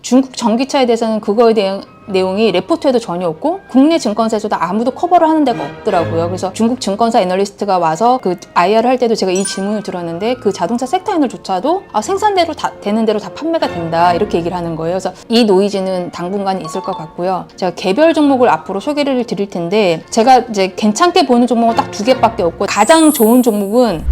중국 전기차에 대해서는 그거에 대한 내용이 레포트에도 전혀 없고 국내 증권사에서도 아무도 커버를 하는 데가 없더라고요. 그래서 중국 증권사 애널리스트가 와서 그 IR을 할 때도 제가 이 질문을 들었는데 그 자동차 섹터 애널조차도 생산대로 다 되는 대로 다 판매가 된다 이렇게 얘기를 하는 거예요. 그래서 이 노이즈는 당분간 있을 것 같고요. 제가 개별 종목을 앞으로 소개를 드릴 텐데 제가 이제 괜찮게 보는 종목은 딱 2개밖에 없고 가장 좋은 종목은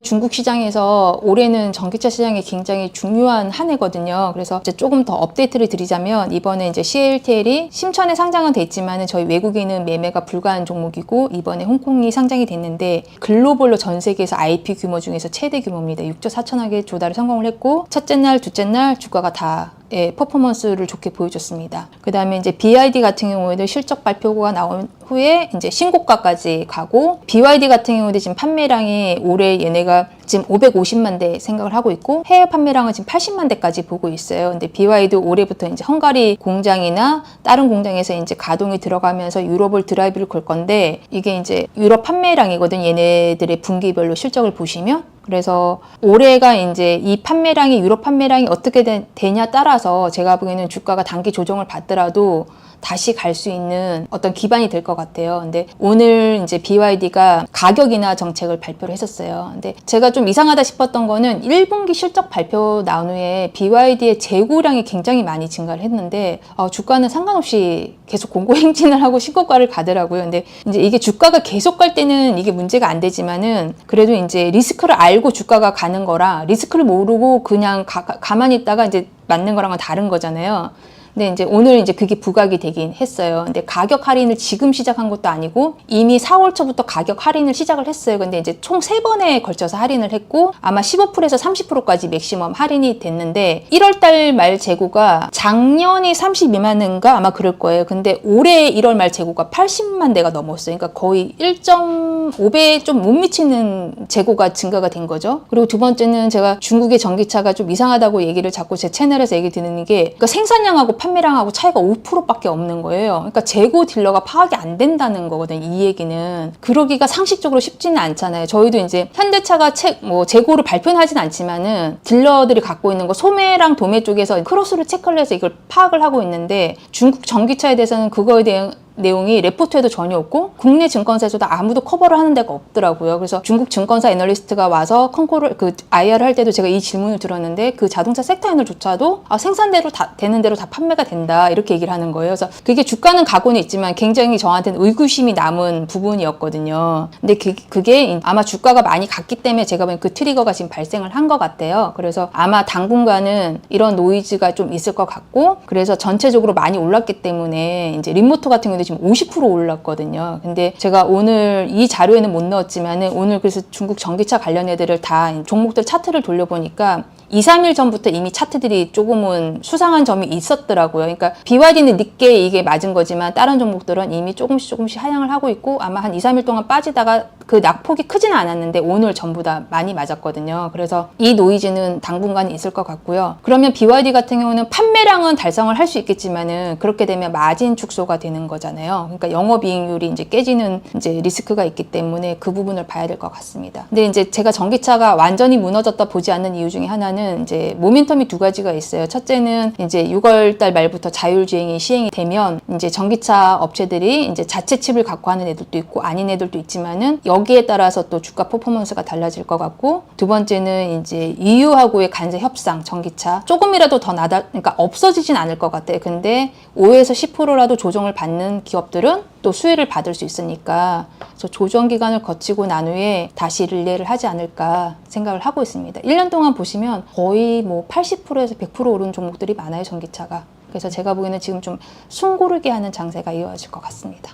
중국 시장에서 올해는 전기차 시장이 굉장히 중요한 한 해거든요. 그래서 이제 조금 더 업데이트를 드리자면 이번에 이제 CATL이 심천에 상장은 돼 있지만 저희 외국인은 매매가 불가한 종목이고 이번에 홍콩이 상장이 됐는데 글로벌로 전 세계에서 IP 규모 중에서 최대 규모입니다. 6조 4천억의 조달을 성공을 했고 첫째 날, 둘째 날 주가가 다 퍼포먼스를 좋게 보여줬습니다. 그 다음에 이제 BYD 같은 경우에도 실적 발표가 나온 후에 이제 신고가까지 가고 BYD 같은 경우도 지금 판매량이 올해 얘네가 지금 550만 대 생각을 하고 있고 해외 판매량은 지금 80만 대까지 보고 있어요. 근데 BY도 올해부터 이제 헝가리 공장이나 다른 공장에서 이제 가동이 들어가면서 유럽을 드라이브를 걸 건데 이게 이제 유럽 판매량이거든. 얘네들의 분기별로 실적을 보시면. 그래서 올해가 이제 이 판매량이 유럽 판매량이 어떻게 되냐 따라서 제가 보기에는 주가가 단기 조정을 받더라도 다시 갈 수 있는 어떤 기반이 될 것 같아요. 근데 오늘 이제 BYD가 가격 인하 정책을 발표를 했었어요. 근데 제가 좀 이상하다 싶었던 거는 1분기 실적 발표 나온 후에 BYD의 재고량이 굉장히 많이 증가를 했는데 주가는 상관없이 계속 공고행진을 하고 신고가를 가더라고요. 근데 이제 이게 주가가 계속 갈 때는 이게 문제가 안 되지만은 그래도 이제 리스크를 알고 주가가 가는 거라 리스크를 모르고 그냥 가만히 있다가 이제 맞는 거랑은 다른 거잖아요. 근데 이제 오늘 이제 그게 부각이 되긴 했어요. 근데 가격 할인을 지금 시작한 것도 아니고 이미 4월 초부터 가격 할인을 시작을 했어요. 근데 이제 총 3번에 걸쳐서 할인을 했고 아마 15%에서 30%까지 맥시멈 할인이 됐는데 1월 달 말 재고가 작년이 32만 대인가 아마 그럴 거예요. 근데 올해 1월 말 재고가 80만 대가 넘었어요. 그러니까 거의 1.5배에 좀 못 미치는 재고가 증가가 된 거죠. 그리고 두 번째는 제가 중국의 전기차가 좀 이상하다고 얘기를 자꾸 제 채널에서 얘기 드리는 게 그러니까 생산량하고 판매량하고 차이가 5%밖에 없는 거예요. 그러니까 재고 딜러가 파악이 안 된다는 거거든요. 이 얘기는. 그러기가 상식적으로 쉽지는 않잖아요. 저희도 이제 현대차가 재고를 발표는 하진 않지만은 딜러들이 갖고 있는 거 소매랑 도매 쪽에서 크로스로 체크를 해서 이걸 파악을 하고 있는데 중국 전기차에 대해서는 그거에 대한 내용이 레포트에도 전혀 없고 국내 증권사에서도 아무도 커버를 하는 데가 없더라고요. 그래서 중국 증권사 애널리스트가 와서 그 IR을 할 때도 제가 이 질문을 들었는데 그 자동차 섹터 애널조차도 생산대로 다 되는 대로 다 판매가 된다 이렇게 얘기를 하는 거예요. 그래서 그게 주가는 가고는 있지만 굉장히 저한테는 의구심이 남은 부분이었거든요. 근데 그게 아마 주가가 많이 갔기 때문에 제가 보기엔 그 트리거가 지금 발생을 한 것 같아요. 그래서 아마 당분간은 이런 노이즈가 좀 있을 것 같고 그래서 전체적으로 많이 올랐기 때문에 이제 림모터 같은 경우도 지금 50% 올랐거든요. 근데 제가 오늘 이 자료에는 못 넣었지만은 오늘 그래서 중국 전기차 관련 애들을 다 종목들 차트를 돌려보니까 2, 3일 전부터 이미 차트들이 조금은 수상한 점이 있었더라고요. 그러니까 BYD는 늦게 이게 맞은 거지만 다른 종목들은 이미 조금씩 하향을 하고 있고 아마 한 2, 3일 동안 빠지다가 그 낙폭이 크지는 않았는데 오늘 전부 다 많이 맞았거든요. 그래서 이 노이즈는 당분간 있을 것 같고요. 그러면 BYD 같은 경우는 판매량은 달성을 할 수 있겠지만은 그렇게 되면 마진 축소가 되는 거잖아요. 그러니까 영업이익률이 이제 깨지는 이제 리스크가 있기 때문에 그 부분을 봐야 될 것 같습니다. 근데 이제 제가 전기차가 완전히 무너졌다 보지 않는 이유 중에 하나는 이제 모멘텀이 2가지가 있어요. 첫째는 이제 6월 달 말부터 자율주행이 시행이 되면 이제 전기차 업체들이 이제 자체 칩을 갖고 하는 애들도 있고 아닌 애들도 있지만은 여기에 따라서 또 주가 퍼포먼스가 달라질 것 같고 두 번째는 이제 EU하고의 관세 협상 전기차 조금이라도 더 그러니까 없어지진 않을 것 같아요. 근데 5에서 10%라도 조정을 받는 기업들은 또 수혜를 받을 수 있으니까 그래서 조정 기간을 거치고 난 후에 다시 릴레이를 하지 않을까 생각을 하고 있습니다. 1년 동안 보시면 거의 뭐 80%에서 100% 오른 종목들이 많아요, 전기차가. 그래서 제가 보기에는 지금 좀 숨고르게 하는 장세가 이어질 것 같습니다.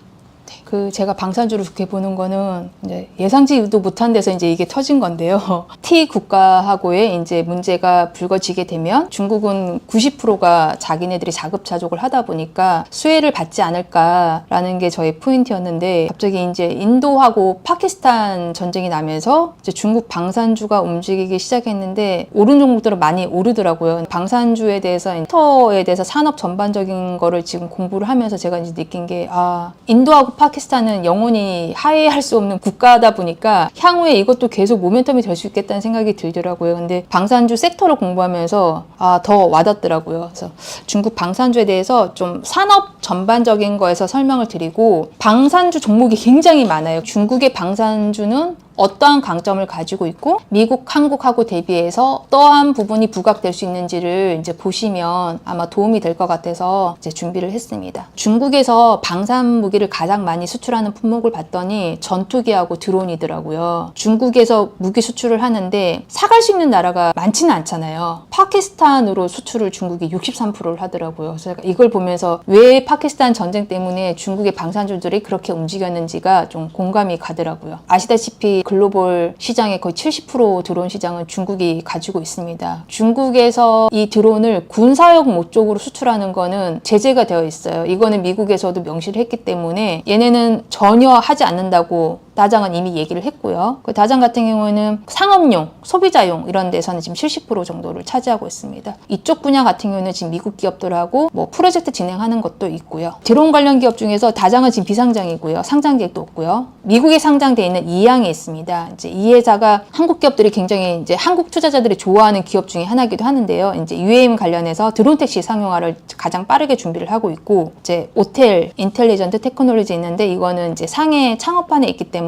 제가 방산주를 좋게 보는 거는 이제 예상치도 못한 데서 이제 이게 터진 건데요. T 국가하고의 이제 문제가 불거지게 되면 중국은 90%가 자기네들이 자급자족을 하다 보니까 수혜를 받지 않을까라는 게 저의 포인트였는데 갑자기 이제 인도하고 파키스탄 전쟁이 나면서 이제 중국 방산주가 움직이기 시작했는데 오른 종목들은 많이 오르더라고요. 방산주에 대해서 섹터에 대해서 산업 전반적인 거를 지금 공부를 하면서 제가 이제 느낀 게 인도하고 파키스탄 파키스탄은 영원히 하회할 수 없는 국가다 보니까 향후에 이것도 계속 모멘텀이 될 수 있겠다는 생각이 들더라고요. 근데 방산주 섹터를 공부하면서 더 와닿더라고요. 그래서 중국 방산주에 대해서 좀 산업 전반적인 거에서 설명을 드리고, 방산주 종목이 굉장히 많아요. 중국의 방산주는 어떠한 강점을 가지고 있고 미국, 한국하고 대비해서 어떠한 부분이 부각될 수 있는지를 이제 보시면 아마 도움이 될 것 같아서 이제 준비를 했습니다. 중국에서 방산 무기를 가장 많이 수출하는 품목을 봤더니 전투기하고 드론이더라고요. 중국에서 무기 수출을 하는데 사갈 수 있는 나라가 많지는 않잖아요. 파키스탄으로 수출을 중국이 63%를 하더라고요. 그래서 제가 이걸 보면서 왜 파키스탄 전쟁 때문에 중국의 방산주들이 그렇게 움직였는지가 좀 공감이 가더라고요. 아시다시피 글로벌 시장의 거의 70% 드론 시장은 중국이 가지고 있습니다. 중국에서 이 드론을 군사용 목적으로 수출하는 거는 제재가 되어 있어요. 이거는 미국에서도 명시를 했기 때문에 얘네는 전혀 하지 않는다고 다장은 이미 얘기를 했고요. 그 다장 같은 경우에는 상업용, 소비자용 이런 데서는 지금 70% 정도를 차지하고 있습니다. 이쪽 분야 같은 경우는 지금 미국 기업들하고 뭐 프로젝트 진행하는 것도 있고요. 드론 관련 기업 중에서 다장은 지금 비상장이고요. 상장 계획도 없고요. 미국에 상장돼 있는 이양이 있습니다. 이제 이 회사가 한국 기업들이 굉장히 이제 한국 투자자들이 좋아하는 기업 중에 하나이기도 하는데요. 이제 UAM 관련해서 드론 택시 상용화를 가장 빠르게 준비를 하고 있고, 이제 오텔 인텔리전트 테크놀로지 있는데 이거는 이제 상해 창업판에 있기 때문에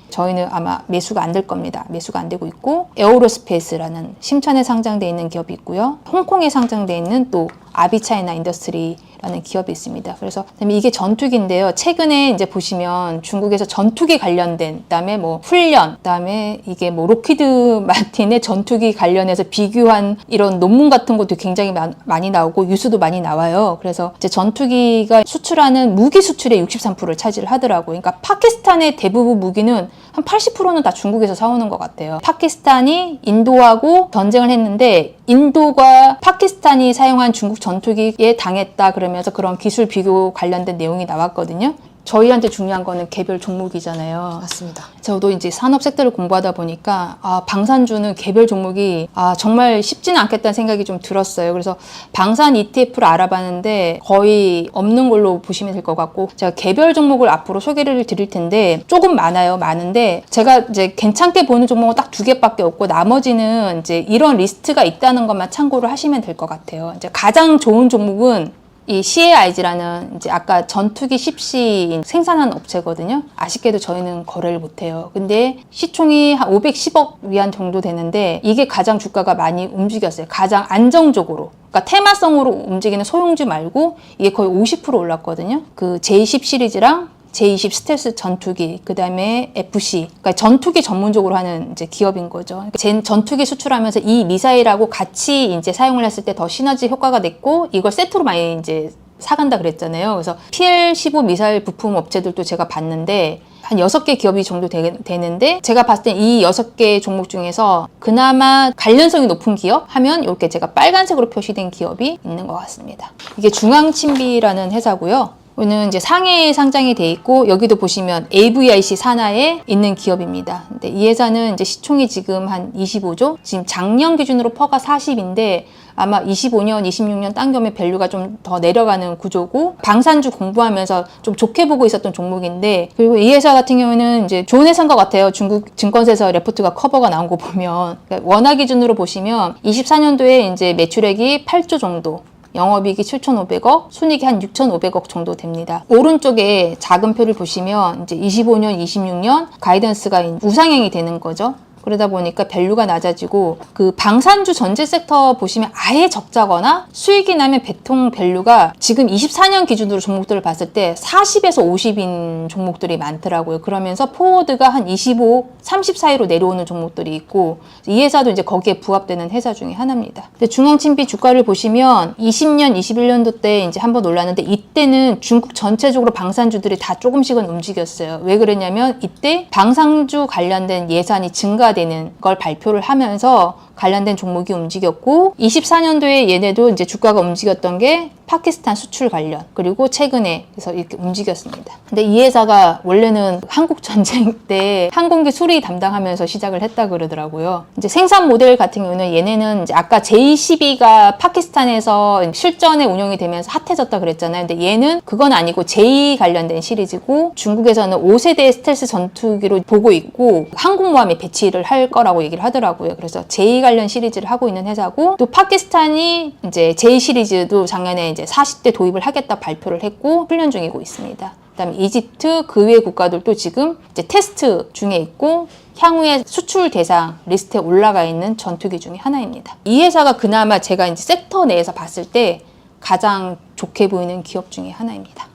저희는 아마 매수가 안 될 겁니다. 매수가 안 되고 있고, 에어로스페이스라는 심천에 상장돼 있는 기업이 있고요. 홍콩에 상장돼 있는 또 아비차이나 인더스트리라는 기업이 있습니다. 그래서 그다음에 이게 전투기인데요. 최근에 이제 보시면 중국에서 전투기 관련된, 그다음에 뭐 훈련, 그다음에 이게 뭐 로키드 마틴의 전투기 관련해서 비교한 이런 논문 같은 것도 굉장히 많이 나오고 뉴스도 많이 나와요. 그래서 이제 전투기가 수출하는 무기 수출의 63%를 차지를 하더라고요. 그러니까 파키스탄의 대부분 무기는 한 80%는 다 중국에서 사오는 것 같아요. 파키스탄이 인도하고 전쟁을 했는데 인도가 파키스탄이 사용한 중국 전투기에 당했다 그러면서 그런 기술 비교 관련된 내용이 나왔거든요. 저희한테 중요한 거는 개별 종목이잖아요. 맞습니다. 저도 이제 산업 섹터를 공부하다 보니까 방산주는 개별 종목이 정말 쉽지는 않겠다는 생각이 좀 들었어요. 그래서 방산 ETF를 알아봤는데 거의 없는 걸로 보시면 될 것 같고, 제가 개별 종목을 앞으로 소개를 드릴 텐데 조금 많은데 제가 이제 괜찮게 보는 종목은 딱 2개밖에 없고 나머지는 이제 이런 리스트가 있다는 것만 참고를 하시면 될 것 같아요. 이제 가장 좋은 종목은 이 CAIG라는 이제 아까 전투기 십시 생산하는 업체거든요. 아쉽게도 저희는 거래를 못해요. 근데 시총이 한 510억 위안 정도 되는데 이게 가장 주가가 많이 움직였어요. 가장 안정적으로. 그러니까 테마성으로 움직이는 소형주 말고 이게 거의 50% 올랐거든요. 그 J10 시리즈랑 J20 스텔스 전투기, 그 다음에 FC, 그러니까 전투기 전문적으로 하는 이제 기업인 거죠. 그러니까 전투기 수출하면서 이 미사일하고 같이 이제 사용을 했을 때 더 시너지 효과가 냈고, 이걸 세트로 많이 이제 사간다 그랬잖아요. 그래서 PL-15 미사일 부품 업체들도 제가 봤는데 한 6개 기업이 정도 되는데 제가 봤을 때 이 6개 종목 중에서 그나마 관련성이 높은 기업 하면 이렇게 제가 빨간색으로 표시된 기업이 있는 것 같습니다. 이게 중앙침비라는 회사고요. 오늘 이제 상해에 상장이 돼 있고, 여기도 보시면 AVIC 산하에 있는 기업입니다. 근데 이 회사는 이제 시총이 지금 한 25조, 지금 작년 기준으로 퍼가 40인데 아마 25년, 26년 당겨면 밸류가 좀 더 내려가는 구조고, 방산주 공부하면서 좀 좋게 보고 있었던 종목인데, 그리고 이 회사 같은 경우는 이제 좋은 회사인 것 같아요. 중국 증권사에서 레포트가 커버가 나온 거 보면. 그러니까 원화 기준으로 보시면 24년도에 이제 매출액이 8조 정도, 영업이익이 7,500억, 순이익이 한 6,500억 정도 됩니다. 오른쪽에 작은 표를 보시면 이제 25년, 26년 가이던스가 우상향이 되는 거죠. 그러다 보니까 밸류가 낮아지고, 그 방산주 전체 섹터 보시면 아예 적자거나 수익이 나면 배통 밸류가 지금 24년 기준으로 종목들을 봤을 때 40에서 50인 종목들이 많더라고요. 그러면서 포워드가 한 25, 30 사이로 내려오는 종목들이 있고, 이 회사도 이제 거기에 부합되는 회사 중에 하나입니다. 근데 중앙침비 주가를 보시면 20년, 21년도 때 이제 한번 올랐는데, 이때는 중국 전체적으로 방산주들이 다 조금씩은 움직였어요. 왜 그랬냐면 이때 방산주 관련된 예산이 증가되는 걸 발표를 하면서 관련된 종목이 움직였고 24년도에 얘네도 이제 주가가 움직였던 게 파키스탄 수출 관련 그리고 최근에 그래서 이렇게 움직였습니다. 근데 이 회사가 원래는 한국 전쟁 때 항공기 수리 담당하면서 시작을 했다 그러더라고요. 이제 생산 모델 같은 경우는 얘네는 이제 아까 J-12가 파키스탄에서 실전에 운영이 되면서 핫해졌다 그랬잖아요. 근데 얘는 그건 아니고 J 관련된 시리즈고 중국에서는 5세대 스텔스 전투기로 보고 있고 항공모함에 배치를 할 거라고 얘기를 하더라고요. 그래서 J 관련 시리즈를 하고 있는 회사고 또 파키스탄이 이제 J 시리즈도 작년에 이제 40대 도입을 하겠다 발표를 했고 훈련 중이고 있습니다. 그다음에 이집트 그 외 국가들도 지금 이제 테스트 중에 있고 향후에 수출 대상 리스트에 올라가 있는 전투기 중에 하나입니다. 이 회사가 그나마 제가 이제 섹터 내에서 봤을 때 가장 좋게 보이는 기업 중에 하나입니다.